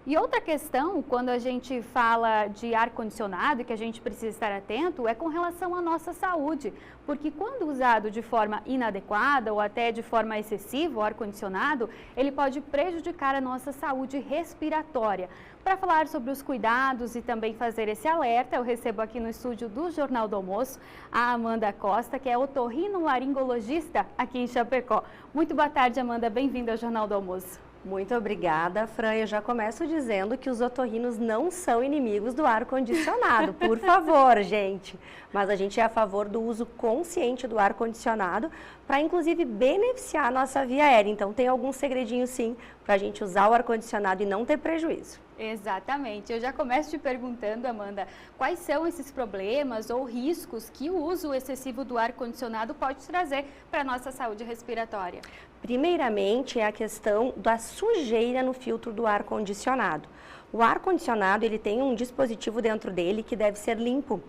E outra questão, quando a gente fala de ar-condicionado e que a gente precisa estar atento, é com relação à nossa saúde. Porque quando usado de forma inadequada ou até de forma excessiva, o ar-condicionado, ele pode prejudicar a nossa saúde respiratória. Para falar sobre os cuidados e também fazer esse alerta, eu recebo aqui no estúdio do Jornal do Almoço a Amanda Costa, que é otorrinolaringologista aqui em Chapecó. Muito boa tarde, Amanda. Bem-vinda ao Jornal do Almoço. Muito obrigada, Fran. Eu já começo dizendo que os otorrinos não são inimigos do ar-condicionado, por favor, gente. Mas a gente é a favor do uso consciente do ar-condicionado para, inclusive, beneficiar a nossa via aérea. Então, tem alguns segredinhos, sim, para a gente usar o ar-condicionado e não ter prejuízo. Exatamente. Eu já começo te perguntando, Amanda, quais são esses problemas ou riscos que o uso excessivo do ar-condicionado pode trazer para a nossa saúde respiratória? Primeiramente, é a questão da sujeira no filtro do ar-condicionado. O ar-condicionado, ele tem um dispositivo dentro dele que deve ser limpo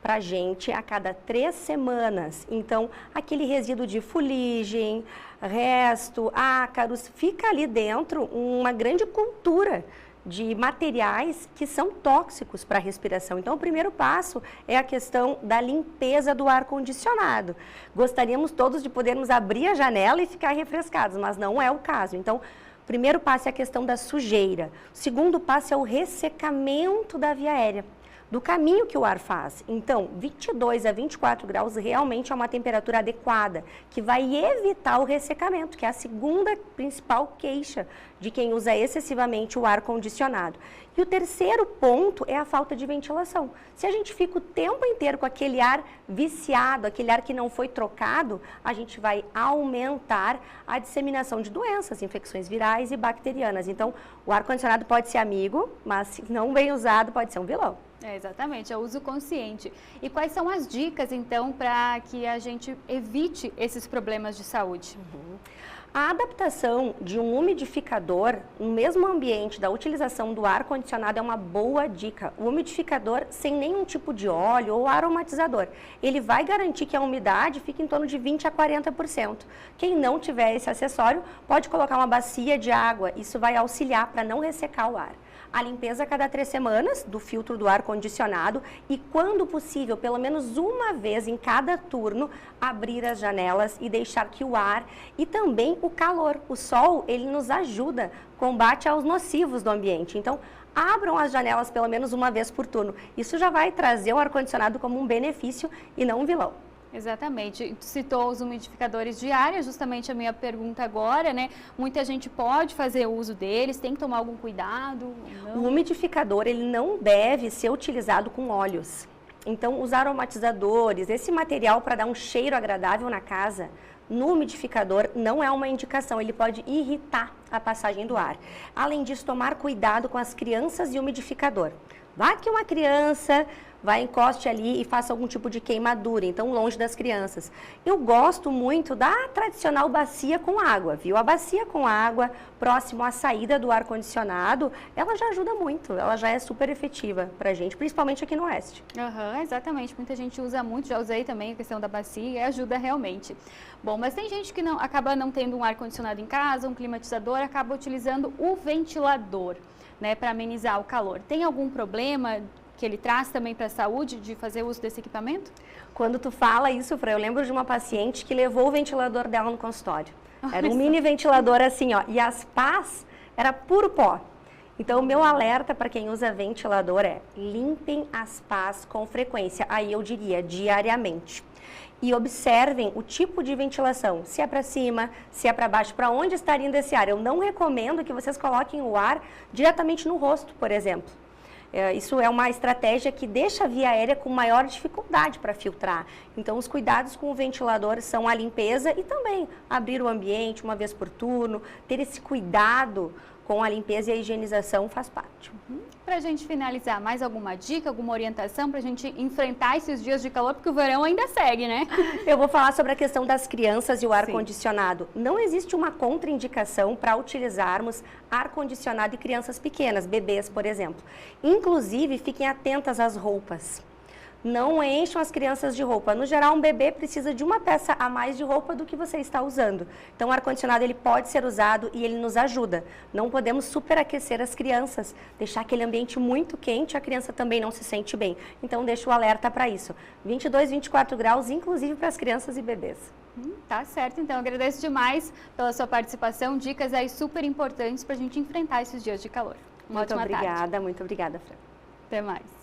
para a gente a cada 3 semanas. Então, aquele resíduo de fuligem, resto, ácaros, fica ali dentro uma grande cultura de materiais que são tóxicos para a respiração. Então, o primeiro passo é a questão da limpeza do ar-condicionado. Gostaríamos todos de podermos abrir a janela e ficar refrescados, mas não é o caso. Então, o primeiro passo é a questão da sujeira. O segundo passo é o ressecamento da via aérea, do caminho que o ar faz. Então, 22 a 24 graus realmente é uma temperatura adequada, que vai evitar o ressecamento, que é a segunda principal queixa de quem usa excessivamente o ar-condicionado. E o terceiro ponto é a falta de ventilação. Se a gente fica o tempo inteiro com aquele ar viciado, aquele ar que não foi trocado, a gente vai aumentar a disseminação de doenças, infecções virais e bacterianas. Então, o ar-condicionado pode ser amigo, mas se não bem usado, pode ser um vilão. Exatamente, é o uso consciente. E quais são as dicas, então, para que a gente evite esses problemas de saúde? A adaptação de um umidificador no mesmo ambiente da utilização do ar-condicionado é uma boa dica. O umidificador sem nenhum tipo de óleo ou aromatizador. Ele vai garantir que a umidade fique em torno de 20 a 40%. Quem não tiver esse acessório pode colocar uma bacia de água. Isso vai auxiliar para não ressecar o ar. A limpeza a cada 3 semanas do filtro do ar-condicionado e, quando possível, pelo menos uma vez em cada turno, abrir as janelas e deixar que o ar e também o calor, o sol, ele nos ajuda, combate aos nocivos do ambiente. Então, abram as janelas pelo menos uma vez por turno. Isso já vai trazer o ar-condicionado como um benefício e não um vilão. Exatamente. Tu citou os umidificadores de ar, é justamente a minha pergunta agora, né? Muita gente pode fazer uso deles, tem que tomar algum cuidado? Não? O umidificador, ele não deve ser utilizado com óleos. Então, os aromatizadores, esse material para dar um cheiro agradável na casa, no umidificador não é uma indicação, ele pode irritar a passagem do ar. Além disso, tomar cuidado com as crianças e umidificador. Vá que uma criança encoste ali e faça algum tipo de queimadura, então longe das crianças. Eu gosto muito da tradicional bacia com água, viu? A bacia com água, próximo à saída do ar-condicionado, ela já ajuda muito, ela já é super efetiva pra gente, principalmente aqui no Oeste. Exatamente, muita gente usa muito, já usei também a questão da bacia e ajuda realmente. Bom, mas tem gente que acaba não tendo um ar-condicionado em casa, um climatizador, acaba utilizando o ventilador, né, para amenizar o calor. Tem algum problema que ele traz também para a saúde de fazer uso desse equipamento? Quando tu fala isso, Fran, eu lembro de uma paciente que levou o ventilador dela no consultório. Era um mini ventilador assim, ó, e as pás era puro pó. Então, o meu alerta para quem usa ventilador é: limpem as pás com frequência, aí eu diria diariamente. E observem o tipo de ventilação, se é para cima, se é para baixo, para onde está indo esse ar. Eu não recomendo que vocês coloquem o ar diretamente no rosto, por exemplo. Isso é uma estratégia que deixa a via aérea com maior dificuldade para filtrar. Então, os cuidados com o ventilador são a limpeza e também abrir o ambiente uma vez por turno, ter esse cuidado com a limpeza e a higienização faz parte. Para a gente finalizar, mais alguma dica, alguma orientação para a gente enfrentar esses dias de calor, porque o verão ainda segue, né? Eu vou falar sobre a questão das crianças e o ar-condicionado. Não existe uma contraindicação para utilizarmos ar-condicionado em crianças pequenas, bebês, por exemplo. Inclusive, fiquem atentas às roupas. não encham as crianças de roupa. No geral, um bebê precisa de uma peça a mais de roupa do que você está usando. Então, o ar-condicionado ele pode ser usado e ele nos ajuda. Não podemos superaquecer as crianças, deixar aquele ambiente muito quente, a criança também não se sente bem. Então, deixo o alerta para isso. 22, 24 graus, inclusive para as crianças e bebês. Tá certo, então agradeço demais pela sua participação, dicas aí super importantes para a gente enfrentar esses dias de calor. Uma ótima tarde. Muito obrigada, Fran. Até mais.